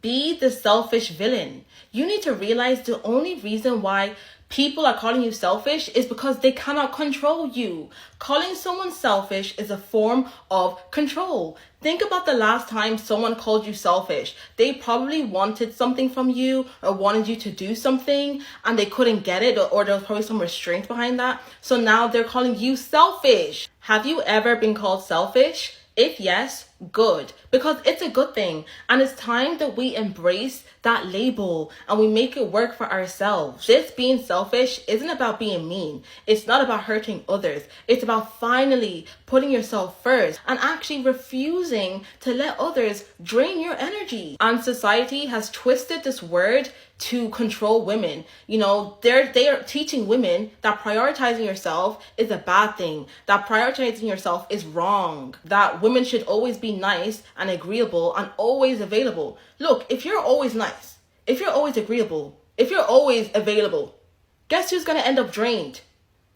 Be the selfish villain. You need to realize the only reason why people are calling you selfish is because they cannot control you. Calling someone selfish is a form of control. Think about the last time someone called you selfish. They probably wanted something from you or wanted you to do something and they couldn't get it, or there was probably some restraint behind that. So now they're calling you selfish. Have you ever been called selfish? If yes, good, because it's a good thing, and it's time that we embrace that label and we make it work for ourselves. This being selfish isn't about being mean. It's not about hurting others. It's about finally putting yourself first and actually refusing to let others drain your energy. And society has twisted this word to control women. You know, they are teaching women that prioritizing yourself is a bad thing, that prioritizing yourself is wrong, that women should always be nice and agreeable and always available. Look, if you're always nice, if you're always agreeable, if you're always available, guess who's going to end up drained?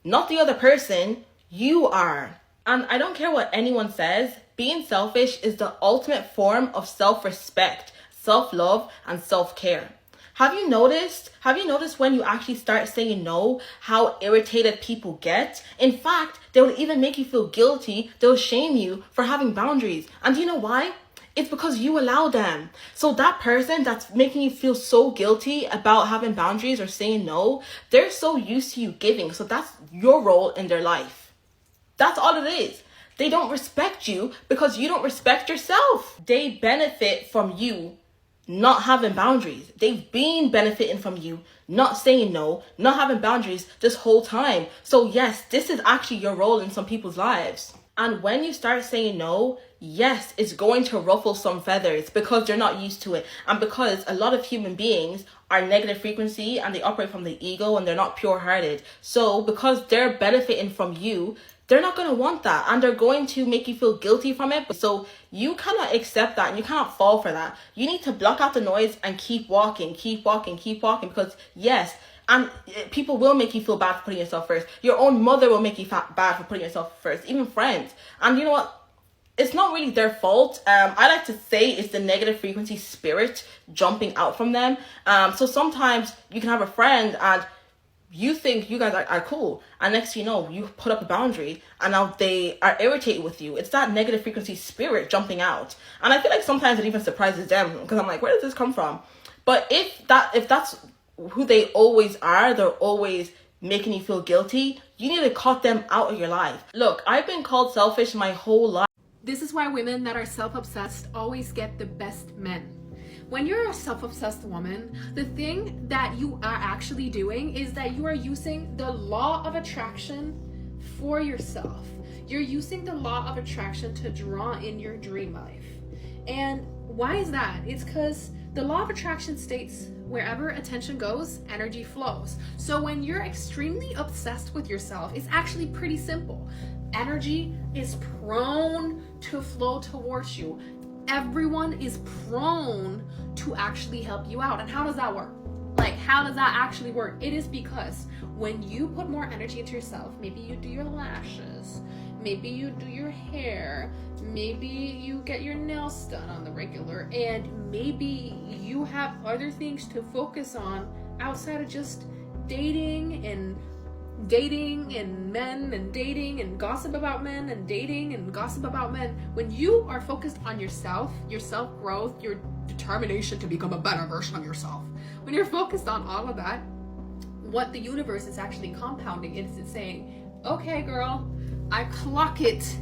Not the other person, you are. And I don't care what anyone says, being selfish is the ultimate form of self-respect, self-love, and self-care. Have you noticed when you actually start saying no, how irritated people get? In fact, they will even make you feel guilty. They'll shame you for having boundaries. And do you know why? It's because you allow them. So that person that's making you feel so guilty about having boundaries or saying no, they're so used to you giving. So that's your role in their life. That's all it is. They don't respect you because you don't respect yourself. They benefit from you not having boundaries. They've been benefiting from you not saying no, not having boundaries this whole time. So yes, this is actually your role in some people's lives. And when you start saying no, yes, it's going to ruffle some feathers because they're not used to it. And because a lot of human beings are negative frequency and they operate from the ego and they're not pure-hearted. So because they're benefiting from you, they're not going to want that, and they're going to make you feel guilty from it. So you cannot accept that and you cannot fall for that. You need to block out the noise and keep walking, because yes, and people will make you feel bad for putting yourself first. Your own mother will make you bad for putting yourself first, even friends. And you know what? It's not really their fault. I like to say it's the negative frequency spirit jumping out from them. So sometimes you can have a friend and you think you guys are cool, and next thing you know, you put up a boundary and now they are irritated with you. It's that negative frequency spirit jumping out. And I feel like sometimes it even surprises them because I'm like, where does this come from? But if that's who they always are, they're always making you feel guilty, you need to cut them out of your life. Look, I've been called selfish my whole life. This is why women that are self-obsessed always get the best men. When you're a self-obsessed woman, the thing that you are actually doing is that you are using the law of attraction for yourself. You're using the law of attraction to draw in your dream life. And why is that? It's because the law of attraction states wherever attention goes, energy flows. So when you're extremely obsessed with yourself, it's actually pretty simple. Energy is prone to flow towards you. Everyone is prone to actually help you out. And how does that work? Like, how does that actually work? It is because when you put more energy into yourself, maybe you do your lashes, maybe you do your hair, maybe you get your nails done on the regular, and maybe you have other things to focus on outside of just dating and men and dating and gossip about men and dating and gossip about men. When you are focused on yourself, your self-growth, your determination to become a better version of yourself, when you're focused on all of that, what the universe is actually compounding is it's saying, okay girl, I clock it.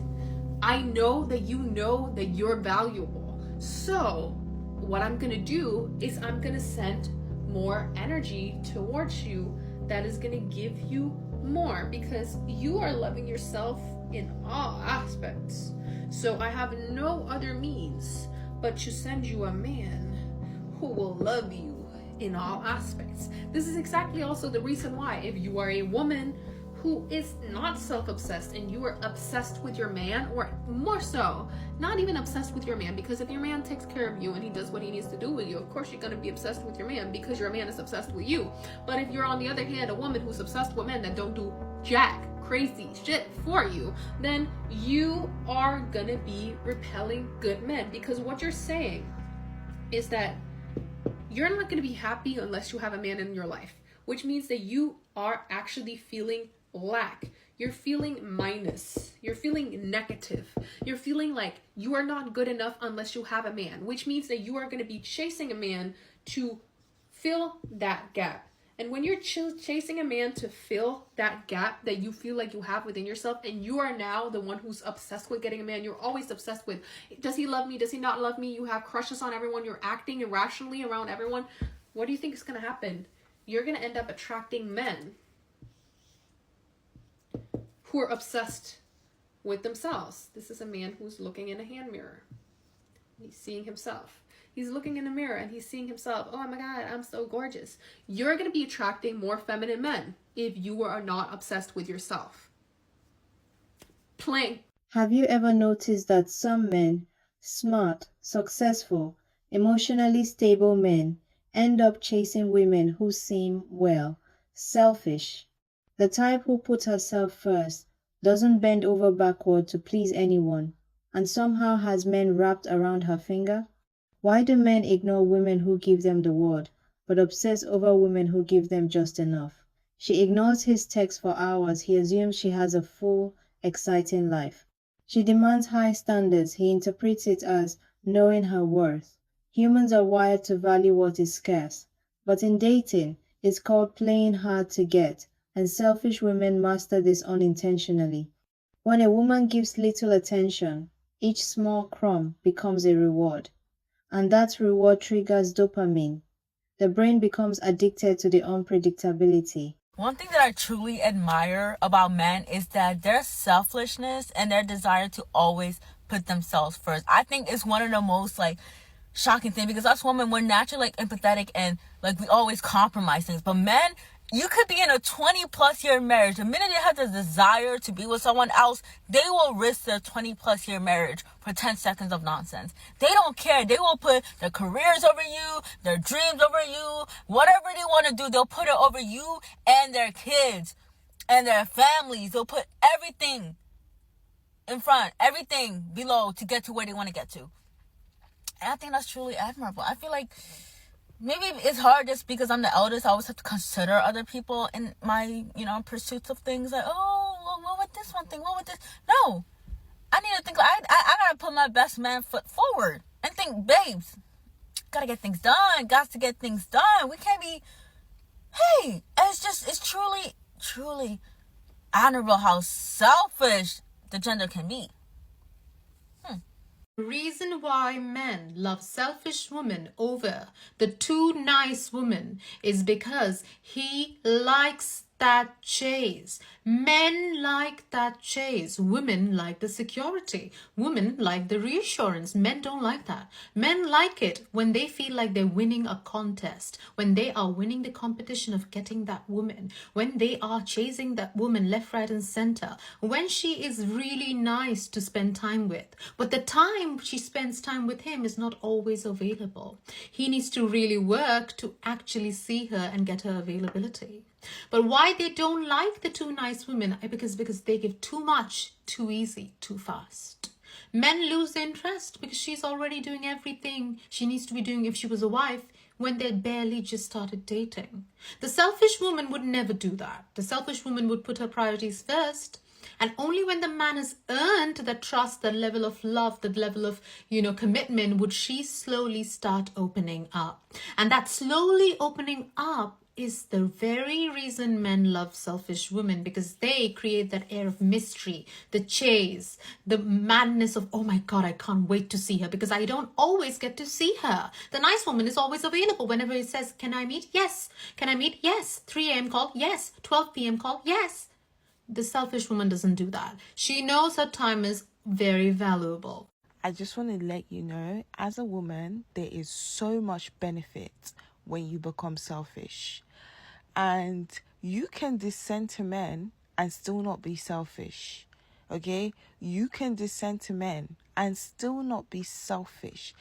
I know that you're valuable. So what I'm gonna do is I'm gonna send more energy towards you that is gonna give you more, because you are loving yourself in all aspects. So I have no other means but to send you a man who will love you in all aspects. This is exactly also the reason why, if you are a woman who is not self-obsessed and you are obsessed with your man, or more so, not even obsessed with your man, because if your man takes care of you and he does what he needs to do with you, of course you're going to be obsessed with your man because your man is obsessed with you. But if you're, on the other hand, a woman who's obsessed with men that don't do jack crazy shit for you, then you are gonna be repelling good men, because what you're saying is that You're not going to be happy unless you have a man in your life, which means that you are actually feeling lack. You're feeling minus. You're feeling negative. You're feeling like you are not good enough unless you have a man, which means that you are going to be chasing a man to fill that gap. And when you're chasing a man to fill that gap that you feel like you have within yourself, and you are now the one who's obsessed with getting a man, you're always obsessed with, does he love me? Does he not love me? You have crushes on everyone. You're acting irrationally around everyone. What do you think is going to happen? You're going to end up attracting men who are obsessed with themselves. This is a man who's looking in a hand mirror. He's seeing himself. He's looking in a mirror and he's seeing himself. Oh my God, I'm so gorgeous. You're going to be attracting more feminine men if you are not obsessed with yourself. Plain. Have you ever noticed that some men, smart, successful, emotionally stable men, end up chasing women who seem, well, selfish? The type who puts herself first, doesn't bend over backward to please anyone, and somehow has men wrapped around her finger? Why do men ignore women who give them the world, but obsess over women who give them just enough? She ignores his texts for hours. He assumes she has a full, exciting life. She demands high standards. He interprets it as knowing her worth. Humans are wired to value what is scarce, but in dating, it's called playing hard to get, and selfish women master this unintentionally. When a woman gives little attention, each small crumb becomes a reward. And that reward triggers dopamine. The brain becomes addicted to the unpredictability. One thing that I truly admire about men is that their selfishness and their desire to always put themselves first. I think it's one of the most shocking things, because us women, we're naturally empathetic and we always compromise things. But men, you could be in a 20+ year marriage. The minute they have the desire to be with someone else, they will risk their 20+ year marriage for 10 seconds of nonsense. They don't care. They will put their careers over you, their dreams over you, whatever they want to do, they'll put it over you and their kids and their families. They'll put everything in front, everything below to get to where they want to get to. And I think that's truly admirable. I feel like maybe it's hard just because I'm the eldest. I always have to consider other people in my, pursuits of things. Like, oh, well, what would this one think? What would this? No. I need to think. I got to put my best man foot forward and think, babes, got to get things done. Got to get things done. We can't be, hey, it's truly, truly admirable how selfish the gender can be. The reason why men love selfish women over the too nice woman is because he likes that chase. Men like that chase. Women like the security. Women like the reassurance. Men don't like that. Men like it when they feel like they're winning a contest, when they are winning the competition of getting that woman, when they are chasing that woman left, right, and center, when she is really nice to spend time with. But the time she spends time with him is not always available. He needs to really work to actually see her and get her availability. But why they don't like the too nice women? Because they give too much, too easy, too fast. Men lose interest because she's already doing everything she needs to be doing if she was a wife when they barely just started dating. The selfish woman would never do that. The selfish woman would put her priorities first. And only when the man has earned the trust, the level of love, the level of, commitment, would she slowly start opening up. And that slowly opening up is the very reason men love selfish women, because they create that air of mystery, the chase, the madness of, oh my God, I can't wait to see her because I don't always get to see her. The nice woman is always available whenever it says, can I meet? Yes. Can I meet? Yes. 3 a.m. call? Yes. 12 p.m. call? Yes. The selfish woman doesn't do that. She knows her time is very valuable. I just want to let you know, as a woman, there is so much benefit when you become selfish. And you can descend to men and still not be selfish. Okay? You can descend to men and still not be selfish.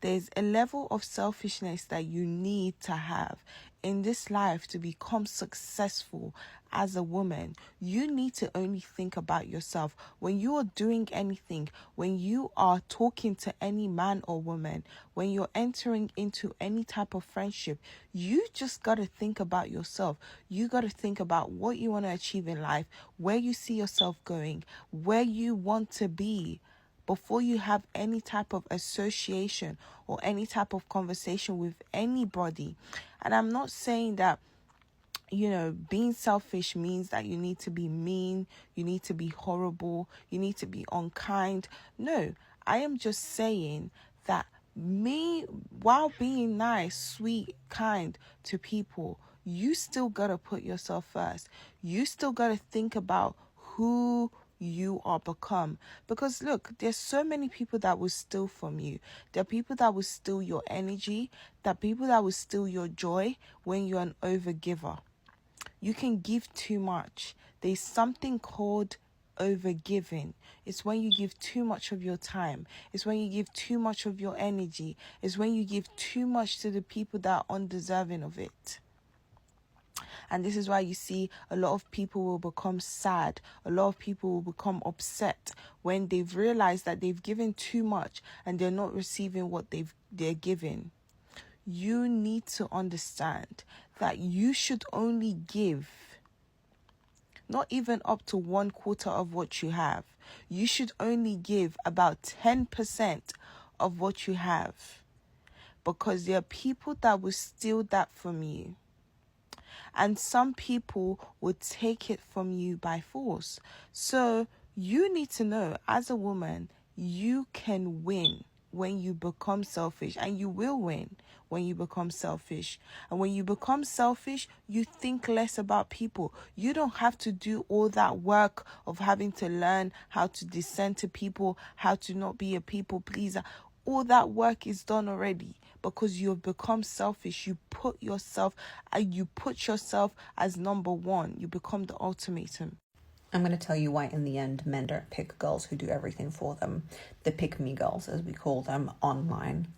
There's a level of selfishness that you need to have in this life to become successful as a woman, you need to only think about yourself. When you are doing anything, when you are talking to any man or woman, when you're entering into any type of friendship, you just got to think about yourself. You got to think about what you want to achieve in life, where you see yourself going, where you want to be, before you have any type of association or any type of conversation with anybody. And I'm not saying that, being selfish means that you need to be mean, you need to be horrible, you need to be unkind. No, I am just saying that while being nice, sweet, kind to people, you still gotta put yourself first. You still gotta think about who you are become. Because look, there's so many people that will steal from you. There are people that will steal your energy. There are people that will steal your joy when you're an overgiver. You can give too much. There's something called overgiving. It's when you give too much of your time. It's when you give too much of your energy. It's when you give too much to the people that are undeserving of it. And this is why you see a lot of people will become sad. A lot of people will become upset when they've realized that they've given too much and they're not receiving what they're giving. You need to understand that you should only give not even up to 1/4 of what you have. You should only give about 10% of what you have, because there are people that will steal that from you. And some people would take it from you by force. So you need to know, as a woman, you can win when you become selfish, and you will win when you become selfish. And when you become selfish, you think less about people. You don't have to do all that work of having to learn how to descend to people, how to not be a people pleaser. All that work is done already, because you have become selfish. You put yourself as number one. You become the ultimatum. I'm going to tell you why in the end men don't pick girls who do everything for them. The pick-me girls, as we call them online.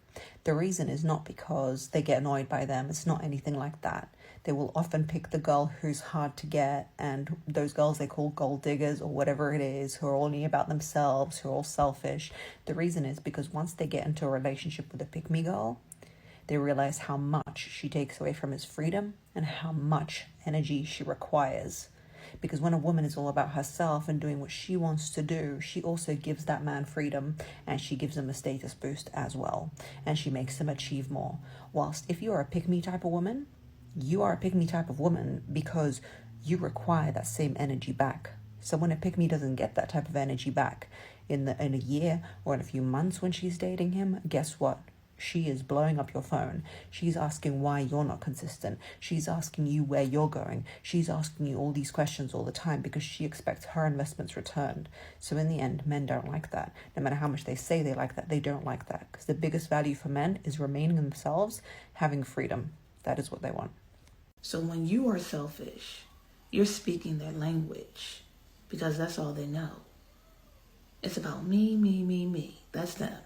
The reason is not because they get annoyed by them. It's not anything like that. They will often pick the girl who's hard to get, and those girls they call gold diggers or whatever it is, who are only about themselves, who are all selfish. The reason is because once they get into a relationship with a pick-me girl, they realize how much she takes away from his freedom and how much energy she requires. Because when a woman is all about herself and doing what she wants to do, she also gives that man freedom, and she gives him a status boost as well, and she makes him achieve more. Whilst if you are a pick-me type of woman, you are a pick-me type of woman because you require that same energy back. So when a pick-me doesn't get that type of energy back in a year or in a few months when she's dating him, guess what? She is blowing up your phone. She's asking why you're not consistent. She's asking you where you're going. She's asking you all these questions all the time because she expects her investments returned. So in the end, men don't like that. No matter how much they say they like that, they don't like that. Because the biggest value for men is remaining themselves, having freedom. That is what they want. So when you are selfish, you're speaking their language because that's all they know. It's about me, me, me, me. That's them.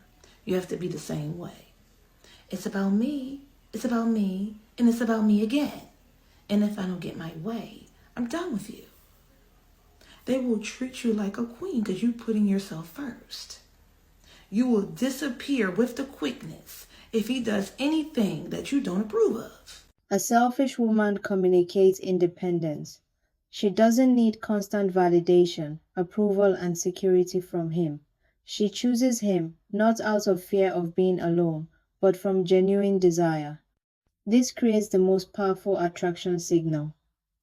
You have to be the same way. It's about me, and it's about me again. And if I don't get my way, I'm done with you. They will treat you like a queen because you're putting yourself first. You will disappear with the quickness if he does anything that you don't approve of. A selfish woman communicates independence. She doesn't need constant validation, approval, and security from him. She chooses him not out of fear of being alone, but from genuine desire. This creates the most powerful attraction signal: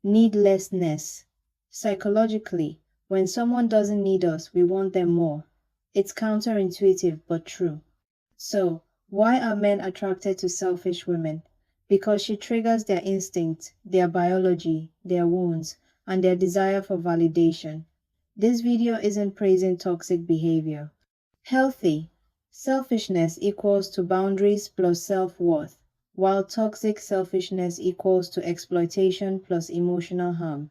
needlessness. Psychologically, when someone doesn't need us, we want them more. It's counterintuitive, but true. So, why are men attracted to selfish women? Because she triggers their instinct, their biology, their wounds, and their desire for validation. This video isn't praising toxic behavior. Healthy selfishness equals to boundaries plus self-worth, while toxic selfishness equals to exploitation plus emotional harm.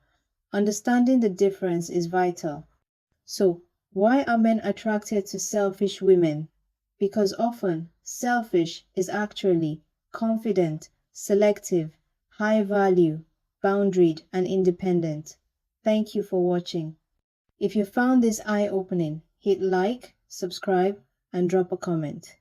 Understanding the difference is vital. So, why are men attracted to selfish women? Because often, selfish is actually confident, selective, high value, boundaried, and independent. Thank you for watching. If you found this eye-opening, hit like, subscribe, and drop a comment.